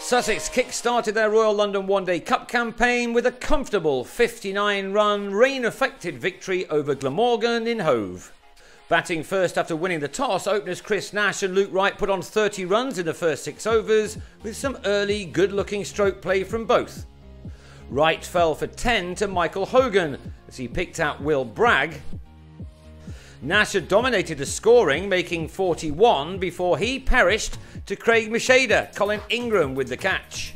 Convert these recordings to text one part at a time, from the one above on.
Sussex kick-started their Royal London One Day Cup campaign with a comfortable 59-run, rain-affected victory over Glamorgan in Hove. Batting first after winning the toss, openers Chris Nash and Luke Wright put on 30 runs in the first 6 overs, with some early good-looking stroke play from both. Wright fell for 10 to Michael Hogan as he picked out Will Bragg. Nash had dominated the scoring, making 41 before he perished to Craig Macheda, Colin Ingram with the catch.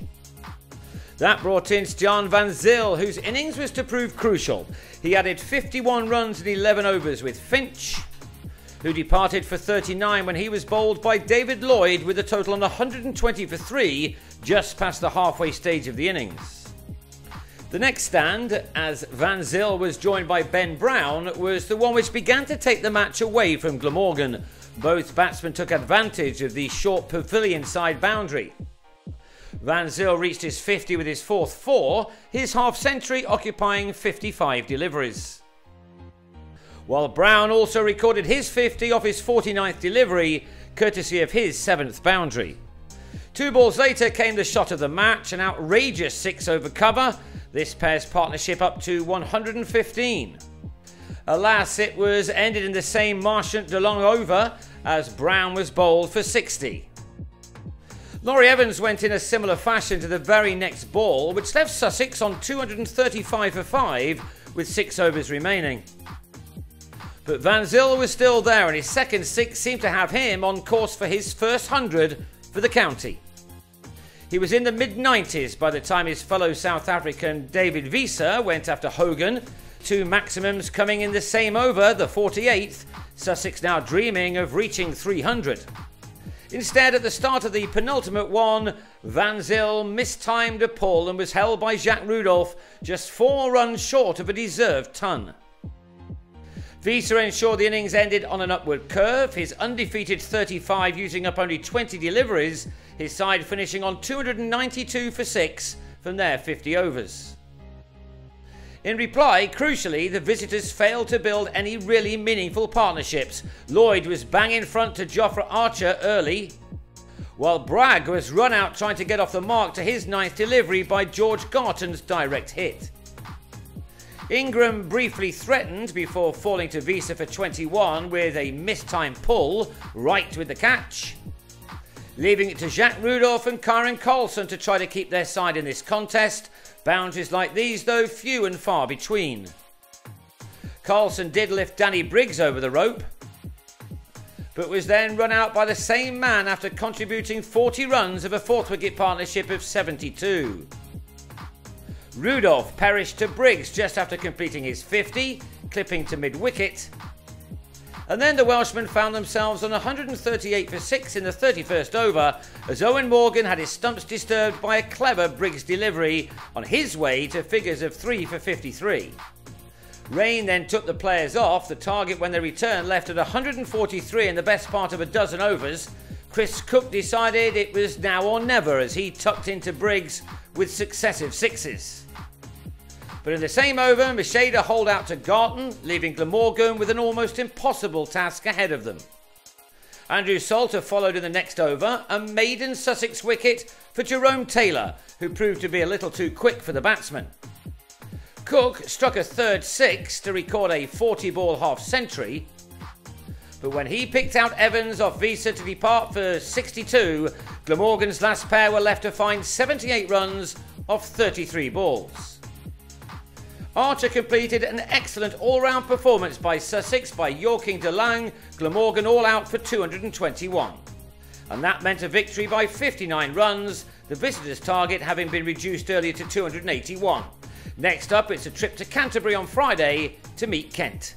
That brought in Stjan van Zyl, whose innings was to prove crucial. He added 51 runs in 11 overs with Finch, who departed for 39 when he was bowled by David Lloyd with a total on 120 for 3, just past the halfway stage of the innings. The next stand, as Van Zyl was joined by Ben Brown, was the one which began to take the match away from Glamorgan. Both batsmen took advantage of the short pavilion side boundary. Van Zyl reached his 50 with his fourth 4, his half-century occupying 55 deliveries. While Brown also recorded his 50 off his 49th delivery, courtesy of his 7th boundary. 2 balls later came the shot of the match, an outrageous 6-over cover. This pair's partnership up to 115. Alas, it was ended in the same Marchant de Long over as Brown was bowled for 60. Laurie Evans went in a similar fashion to the very next ball, which left Sussex on 235 for 5 with 6 overs remaining. But Van Zyl was still there, and his second 6 seemed to have him on course for his first 100 for the county. He was in the mid-90s by the time his fellow South African David Wiese went after Hogan, 2 maximums coming in the same over, the 48th, Sussex now dreaming of reaching 300. Instead, at the start of the penultimate one, Van Zyl mistimed a pull and was held by Jacques Rudolph just 4 runs short of a deserved ton. Wiese ensured the innings ended on an upward curve, his undefeated 35 using up only 20 deliveries, his side finishing on 292 for 6 from their 50 overs. In reply, crucially, the visitors failed to build any really meaningful partnerships. Lloyd was bang in front to Jofra Archer early, while Bragg was run out trying to get off the mark to his 9th delivery by George Garton's direct hit. Ingram briefly threatened before falling to Wiese for 21 with a mistimed pull, right with the catch, leaving it to Jacques Rudolph and Kieran Carlson to try to keep their side in this contest. Boundaries like these, though, few and far between. Carlson did lift Danny Briggs over the rope, but was then run out by the same man after contributing 40 runs of a 4th wicket partnership of 72. Rudolph perished to Briggs just after completing his 50, clipping to mid-wicket. And then the Welshmen found themselves on 138 for 6 in the 31st over as Owen Morgan had his stumps disturbed by a clever Briggs delivery on his way to figures of 3 for 53. Rain then took the players off. The target when they returned left at 143 in the best part of a dozen overs. Chris Cook decided it was now or never as he tucked into Briggs with successive 6s. But in the same over, Macheda holed out to Garton, leaving Glamorgan with an almost impossible task ahead of them. Andrew Salter followed in the next over, a maiden Sussex wicket for Jerome Taylor, who proved to be a little too quick for the batsman. Cook struck a third 6 to record a 40-ball half-century, but when he picked out Evans off Wiese to depart for 62, Glamorgan's last pair were left to find 78 runs off 33 balls. Archer completed an excellent all-round performance by Sussex by yorking de Lang, Glamorgan all out for 221. And that meant a victory by 59 runs, the visitors' target having been reduced earlier to 281. Next up, it's a trip to Canterbury on Friday to meet Kent.